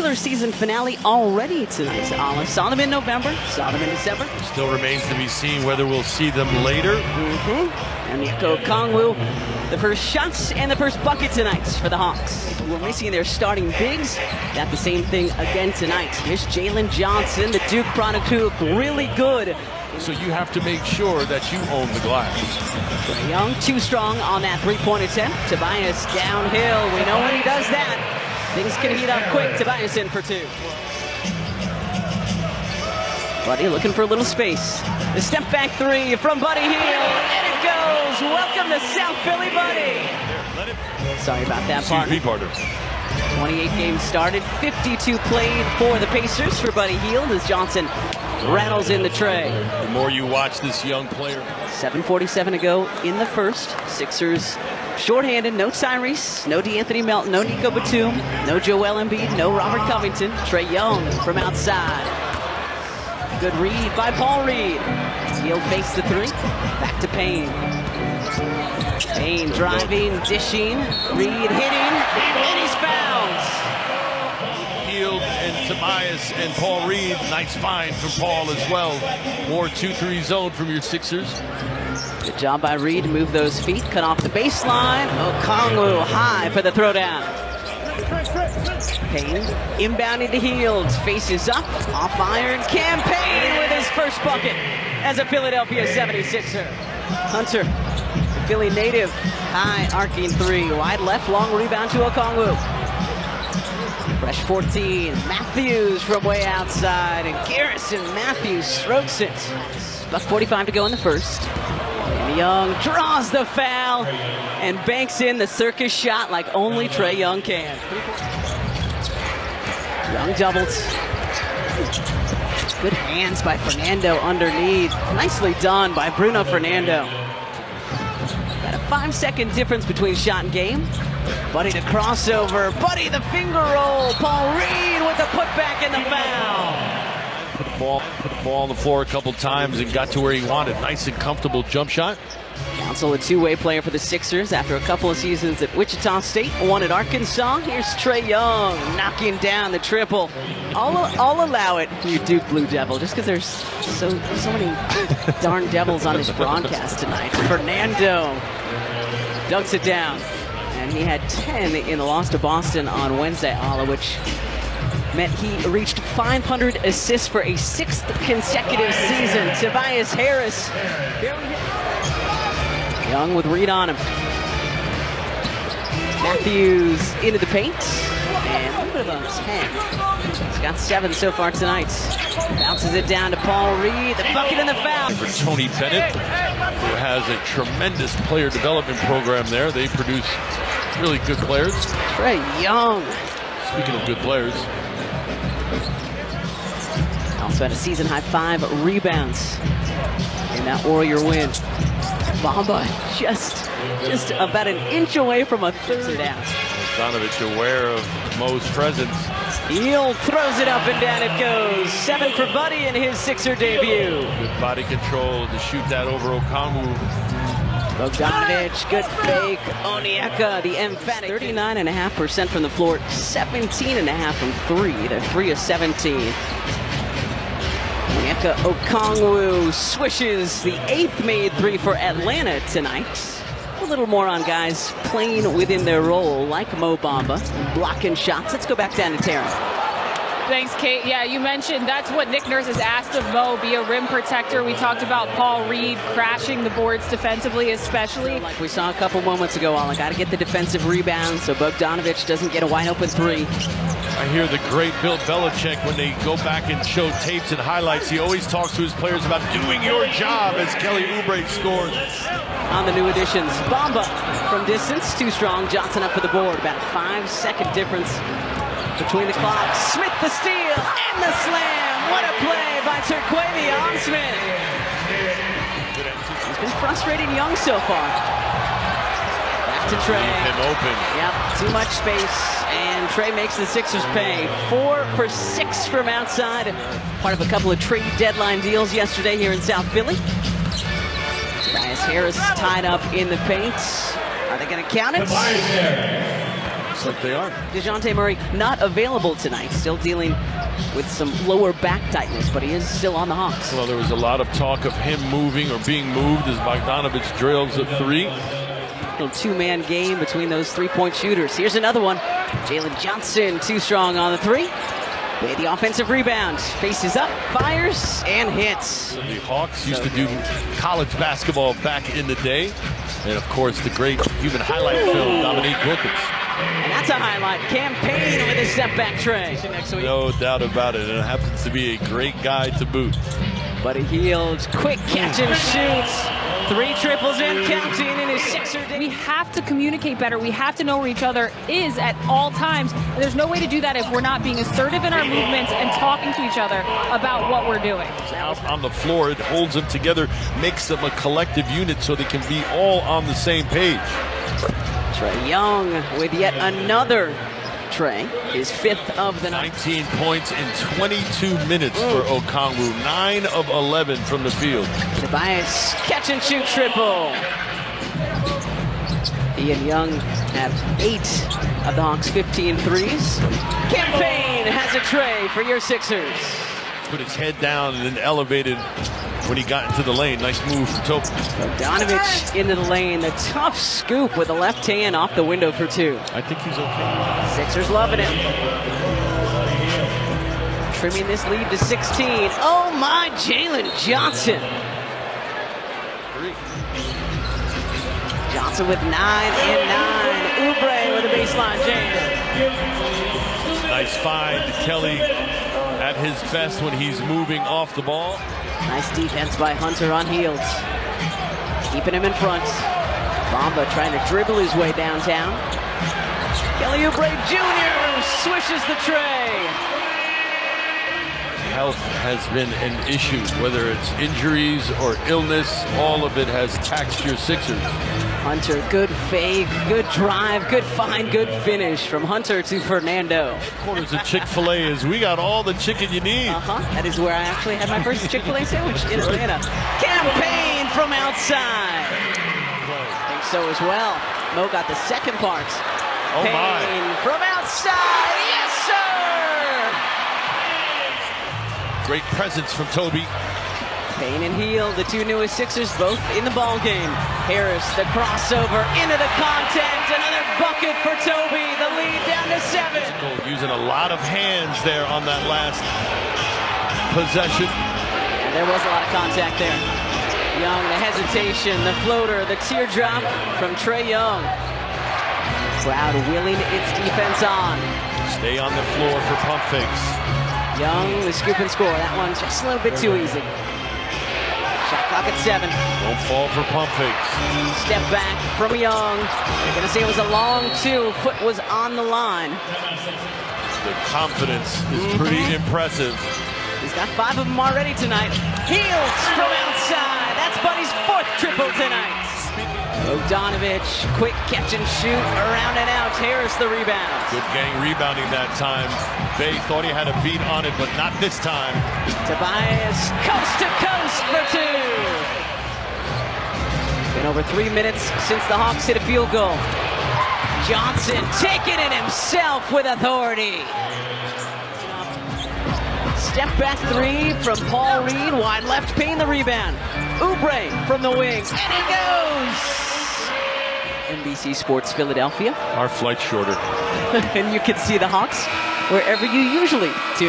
regular season finale already tonight. Ala saw them in November, saw them in December. Still remains to be seen whether we'll see them later. And Onyeka Okongwu, the first shots and the first bucket tonight for the Hawks. We're missing their starting bigs. Got the same thing again tonight. Here's Jalen Johnson, the Duke product, who looked really good. So you have to make sure that you own the glass. Trae Young, too strong on that three-point attempt. Tobias downhill. We know when he does that, things can heat up quick. Tobias in for two. Buddy looking for a little space. The step back three from Buddy Hield, and it goes. Welcome to South Philly, Buddy. Sorry about that, partner. 28 games started, 52 played for the Pacers for Buddy Hield as Johnson rattles in the tray. The more you watch this young player. 7:47 to go in the first. Sixers shorthanded, no Tyrese, no D'Anthony Melton, no Nico Batum, no Joel Embiid, no Robert Covington. Trae Young from outside. Good read by Paul Reed. Hield fakes the three, back to Payne. Payne driving, dishing, Reed hitting, and he's fouled. Hield and Tobias and Paul Reed, nice find from Paul as well. More 2-3 zone from your Sixers. Good job by Reed to move those feet, cut off the baseline. Okongwu high for the throwdown. Payne inbounding to Hield, faces up, off iron. Cam Payne with his first bucket as a Philadelphia 76er. Hunter, the Philly native, high arcing three, wide left, long rebound to Okongwu. Fresh 14, Matthews from way outside, and Garrison Matthews strokes it. About 45 to go in the first. And Young draws the foul and banks in the circus shot like only Trae Young can. Young doubles. Good hands by Fernando underneath. Nicely done by Bruno Fernando. Got a 5-second difference between shot and game. Buddy to crossover. Buddy the finger roll. Paul Reed with the putback and the foul. Put the ball on the floor a couple times and got to where he wanted. Nice and comfortable jump shot. Council, a two-way player for the Sixers after a couple of seasons at Wichita State, one at Arkansas. Here's Trae Young knocking down the triple. I'll allow it, you Duke Blue Devil, just because there's so many darn devils on this broadcast tonight. Fernando dunks it down. And he had 10 in the loss to Boston on Wednesday, Ala, which meant he reached 500 assists for a 6th consecutive season. Tobias Harris. Young with Reed on him. Matthews into the paint. And a little bit of a 10. He's got 7 so far tonight. Bounces it down to Paul Reed. The bucket and the foul. For Tony Bennett, who has a tremendous player development program there. They produce really good players. Trae Young. Speaking of good players. Also had a season-high 5 rebounds in that Warrior win. Bamba just about an inch away from a third down. Bogdanovich aware of Mo's presence. Hield throws it up and down it goes. 7 for Buddy in his Sixer debut. Good body control to shoot that over Okongwu. Bogdanovich, good fake. Onyeka, the emphatic. 39.5% from the floor, 17.5 from 3. They're 3 of 17. Onyeka Okongwu swishes the 8th made 3 for Atlanta tonight. A little more on guys playing within their role, like Mo Bamba, blocking shots. Let's go back down to Taryn. Thanks, Kate. Yeah, you mentioned that's what Nick Nurse has asked of Mo, be a rim protector. We talked about Paul Reed crashing the boards defensively, especially. Like we saw a couple moments ago, I got to get the defensive rebound so Bogdanovich doesn't get a wide open 3. I hear the great Bill Belichick, when they go back and show tapes and highlights, he always talks to his players about doing your job as Kelly Oubre scores. On the new additions, Bamba from distance, too strong. Johnson up for the board. About a 5-second difference between the clocks. Smith the steal and the slam. What a play by Terquavion Smith. He's been frustrating Young so far. Back to Trae. Leave him open. Yep, too much space, and Trae makes the Sixers pay. 4 for 6 from outside. Part of a couple of trade deadline deals yesterday here in South Philly. Tobias Harris tied up in the paint. Are they going to count it? Looks like they are. DeJounte Murray not available tonight, still dealing with some lower back tightness, but he is still on the Hawks. Well, there was a lot of talk of him moving or being moved as Bogdanovich drills a three. Little two-man game between those three-point shooters. Here's another one. Jalen Johnson, too strong on the three. The offensive rebound, faces up, fires, and hits. The Hawks used to do college basketball back in the day. And, of course, the great human highlight film, Dominique Wilkins. And that's a highlight. Campaign with a step-back tray. Next week. No doubt about it. And it happens to be a great guy to boot. Buddy Hield, quick catch and shoots. 3 triples and counting in his Sixer day. We have to communicate better. We have to know where each other is at all times. And there's no way to do that if we're not being assertive in our movements and talking to each other about what we're doing. Out on the floor, it holds them together, makes them a collective unit so they can be all on the same page. Trae Young with yet another tray, his 5th of the night. 19 points in 22 minutes for Okongwu. 9 of 11 from the field. Tobias, catch and shoot triple. He and Young have 8 of the Hawks' 15 threes. Campaign has a tray for your Sixers. Put his head down and then elevated when he got into the lane. Nice move from Toby. Bogdanovich into the lane. The tough scoop with the left hand off the window for 2. I think he's okay. Sixers loving it. Trimming this lead to 16. Oh my, Jalen Johnson. 3. Johnson with 9 and 9. Oubre with a baseline jam. Nice find. Kelly at his best when he's moving off the ball. Nice defense by Hunter on Hield. Keeping him in front. Bamba trying to dribble his way downtown. Kelly Oubre Jr. swishes the tray. Health has been an issue, whether it's injuries or illness. All of it has taxed your Sixers. Hunter, good fake, good drive, good find, good finish from Hunter to Fernando. Quarters of Chick-fil-A is we got all the chicken you need. That is where I actually had my first Chick-fil-A sandwich in Atlanta. Campaign from outside. I think so as well. Mo got the second part. Oh my. Payne from outside. Yes, sir. Great presence from Toby. Payne and Hield, the 2 newest Sixers, both in the ball game. Harris, the crossover into the contact. Another bucket for Toby. The lead down to 7. Using a lot of hands there on that last possession. And there was a lot of contact there. Young, the hesitation, the floater, the teardrop from Trae Young. Crowd willing its defense on. Stay on the floor for pump fakes. Young, the scoop and score. That one just a little bit too easy. Shot clock at 7. Don't fall for pump fakes. Step back from Young. They're going to say it was a long 2. Foot was on the line. The confidence is pretty impressive. He's got 5 of them already tonight. Hields from outside. That's Buddy's 4th triple tonight. Bogdanovich, quick catch and shoot, around and out. Harris the rebound. Good gang rebounding that time. Bay thought he had a beat on it, but not this time. Tobias, coast to coast for 2. Been over 3 minutes since the Hawks hit a field goal. Johnson taking it himself with authority. Step back 3 from Paul Reed, wide left, Payne the rebound. Oubre from the wing, and he goes! NBC Sports Philadelphia. Our flight's shorter. And you can see the Hawks wherever you usually tune